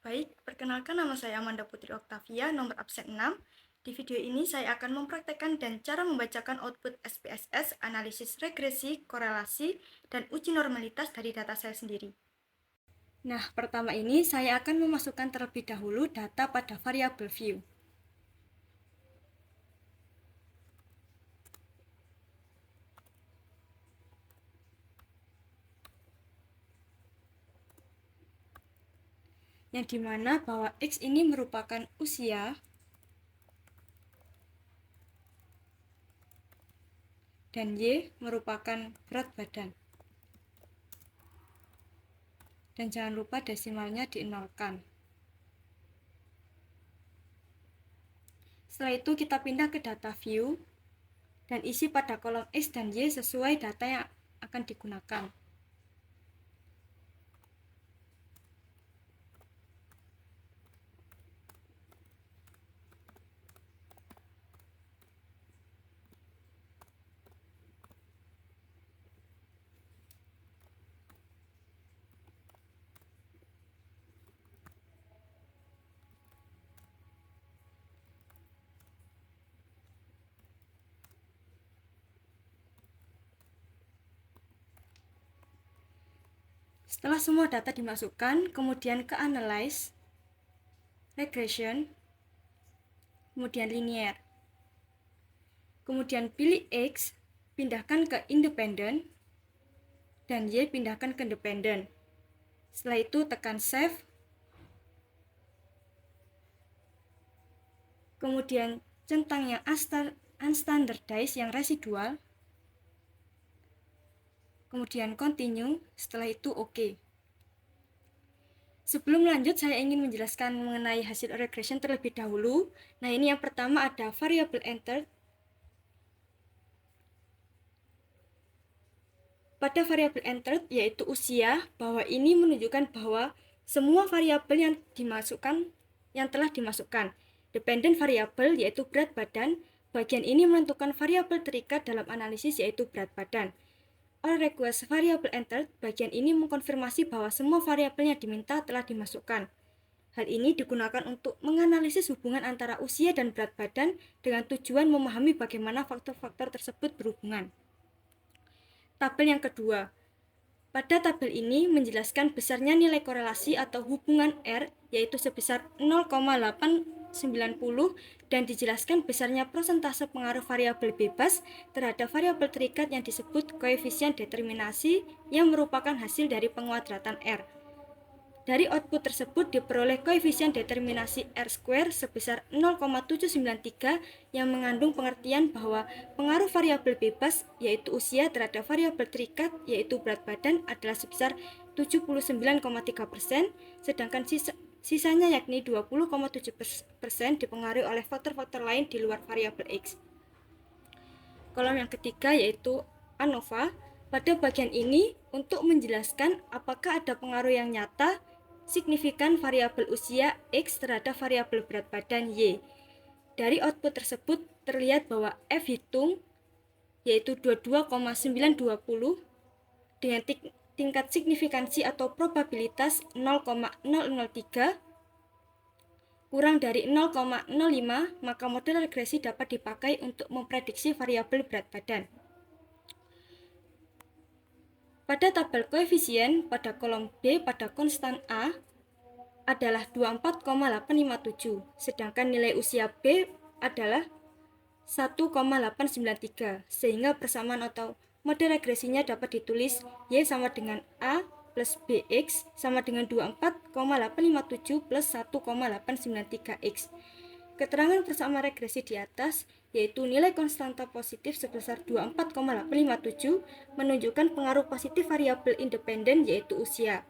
Baik, perkenalkan nama saya Amanda Putri Oktavia, nomor absen 6. Di video ini saya akan mempraktekkan dan cara membacakan output SPSS, analisis regresi, korelasi, dan uji normalitas dari data saya sendiri. Nah, pertama ini saya akan memasukkan terlebih dahulu data pada variabel view. Yang dimana bahwa X ini merupakan usia dan Y merupakan berat badan. Dan jangan lupa desimalnya dienolkan. Setelah itu kita pindah ke data view dan isi pada kolom X dan Y sesuai data yang akan digunakan. Setelah semua data dimasukkan, kemudian ke Analyze, Regression, kemudian Linear. Kemudian pilih X, pindahkan ke Independent, dan Y pindahkan ke Dependent. Setelah itu tekan Save. Kemudian centang yang unstandardized yang residual. Kemudian Continue, setelah itu OK. Sebelum lanjut, saya ingin menjelaskan mengenai hasil regression terlebih dahulu. Nah, ini yang pertama ada variable entered. Pada variabel entered, yaitu usia, bahwa ini menunjukkan bahwa semua variabel yang telah dimasukkan. Dependent variable, yaitu berat badan, bagian ini menentukan variabel terikat dalam analisis, yaitu berat badan. All request variable entered, bagian ini mengkonfirmasi bahwa semua variabel yang diminta telah dimasukkan. Hal ini digunakan untuk menganalisis hubungan antara usia dan berat badan dengan tujuan memahami bagaimana faktor-faktor tersebut berhubungan. Tabel yang kedua. Pada tabel ini menjelaskan besarnya nilai korelasi atau hubungan R, yaitu sebesar 0,890, dan dijelaskan besarnya persentase pengaruh variabel bebas terhadap variabel terikat yang disebut koefisien determinasi yang merupakan hasil dari penguadratan R. Dari output tersebut diperoleh koefisien determinasi R² sebesar 0,793 yang mengandung pengertian bahwa pengaruh variabel bebas, yaitu usia, terhadap variabel terikat, yaitu berat badan, adalah sebesar 79,3%, sedangkan sisanya yakni 20,7% dipengaruhi oleh faktor-faktor lain di luar variabel X. Kolom yang ketiga yaitu ANOVA. Pada bagian ini untuk menjelaskan apakah ada pengaruh yang nyata signifikan variabel usia X terhadap variabel berat badan Y. Dari output tersebut terlihat bahwa F hitung yaitu 22,920 dengan tingkat signifikansi atau probabilitas 0,003 kurang dari 0,05, maka model regresi dapat dipakai untuk memprediksi variabel berat badan. Pada tabel koefisien pada kolom B pada konstan A adalah 24,857, sedangkan nilai usia B adalah 1,893, sehingga persamaan atau model regresinya dapat ditulis Y sama dengan A plus BX sama dengan 24,857 plus 1,893X. Keterangan persamaan regresi di atas, yaitu nilai konstanta positif sebesar 24,857, menunjukkan pengaruh positif variabel independen yaitu usia.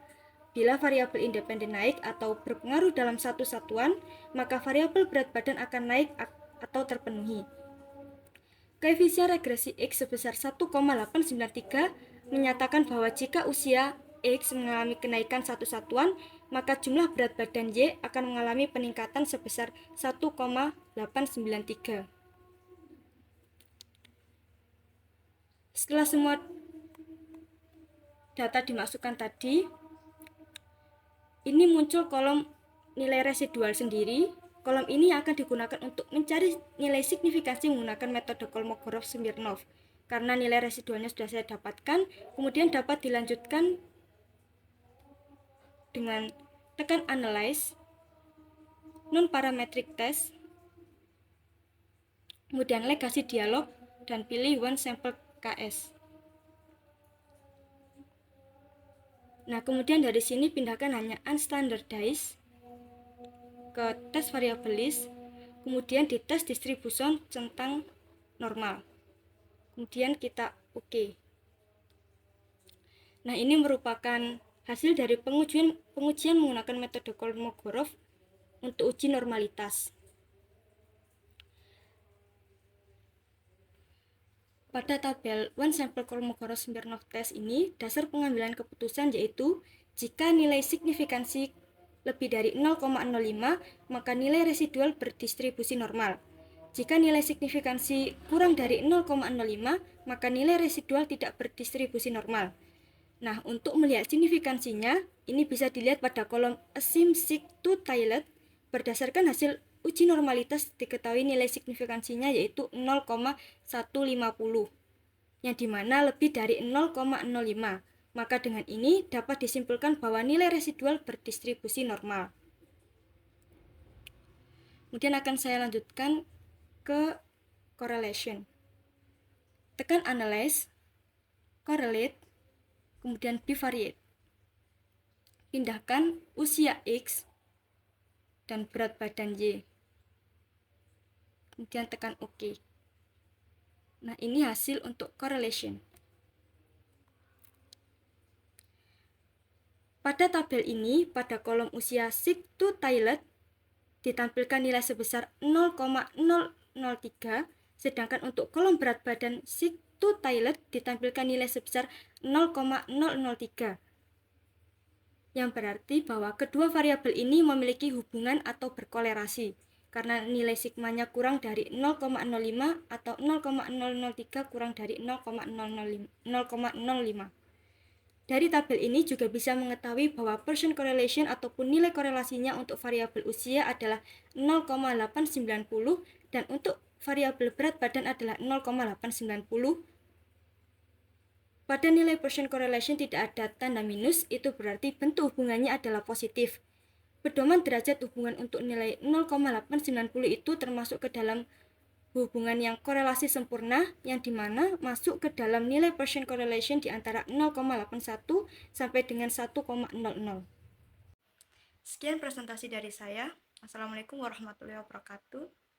Bila variabel independen naik atau berpengaruh dalam satu satuan, maka variabel berat badan akan naik atau terpenuhi. Koefisien regresi X sebesar 1,893 menyatakan bahwa jika usia X mengalami kenaikan satu satuan, maka jumlah berat badan Y akan mengalami peningkatan sebesar 1,893. Setelah semua data dimasukkan tadi, ini muncul kolom nilai residual sendiri, kolom ini akan digunakan untuk mencari nilai signifikansi menggunakan metode Kolmogorov-Smirnov. Karena nilai residualnya sudah saya dapatkan, kemudian dapat dilanjutkan dengan tekan Analyze, Non-Parametric Test, kemudian legasi dialog, dan pilih One Sample KS. Nah, kemudian dari sini pindahkan hanya Unstandardized ke tes variable list, kemudian di tes distribution centang normal. Kemudian kita OK. Nah, ini merupakan hasil dari pengujian menggunakan metode Kolmogorov untuk uji normalitas. Pada tabel One Sample Kolmogorov-Smirnov Test ini, dasar pengambilan keputusan yaitu jika nilai signifikansi lebih dari 0,05, maka nilai residual berdistribusi normal. Jika nilai signifikansi kurang dari 0,05, maka nilai residual tidak berdistribusi normal. Nah, untuk melihat signifikansinya, ini bisa dilihat pada kolom Assume Sig to Tailed. Berdasarkan hasil uji normalitas diketahui nilai signifikansinya yaitu 0,150, yang dimana lebih dari 0,05. Maka dengan ini dapat disimpulkan bahwa nilai residual berdistribusi normal. Kemudian akan saya lanjutkan ke correlation. Tekan Analyze, Correlate, kemudian Bivariate. Pindahkan usia X dan berat badan Y. Kemudian tekan OK. Nah, ini hasil untuk correlation. Pada tabel ini, pada kolom usia Sig to Tailed ditampilkan nilai sebesar 0,003, sedangkan untuk kolom berat badan Sig to Tailed ditampilkan nilai sebesar 0,003. Yang berarti bahwa kedua variabel ini memiliki hubungan atau berkolerasi, karena nilai sigmanya kurang dari 0,05 atau 0,003 kurang dari 0,05. Dari tabel ini juga bisa mengetahui bahwa Pearson correlation ataupun nilai korelasinya untuk variabel usia adalah 0,890 dan untuk variabel berat badan adalah 0,890. Pada nilai Pearson correlation tidak ada tanda minus, itu berarti bentuk hubungannya adalah positif. Pedoman derajat hubungan untuk nilai 0,890 itu termasuk ke dalam hubungan yang korelasi sempurna, yang dimana masuk ke dalam nilai Pearson correlation di antara 0,81 sampai dengan 1,00. Sekian presentasi dari saya. Assalamualaikum warahmatullahi wabarakatuh.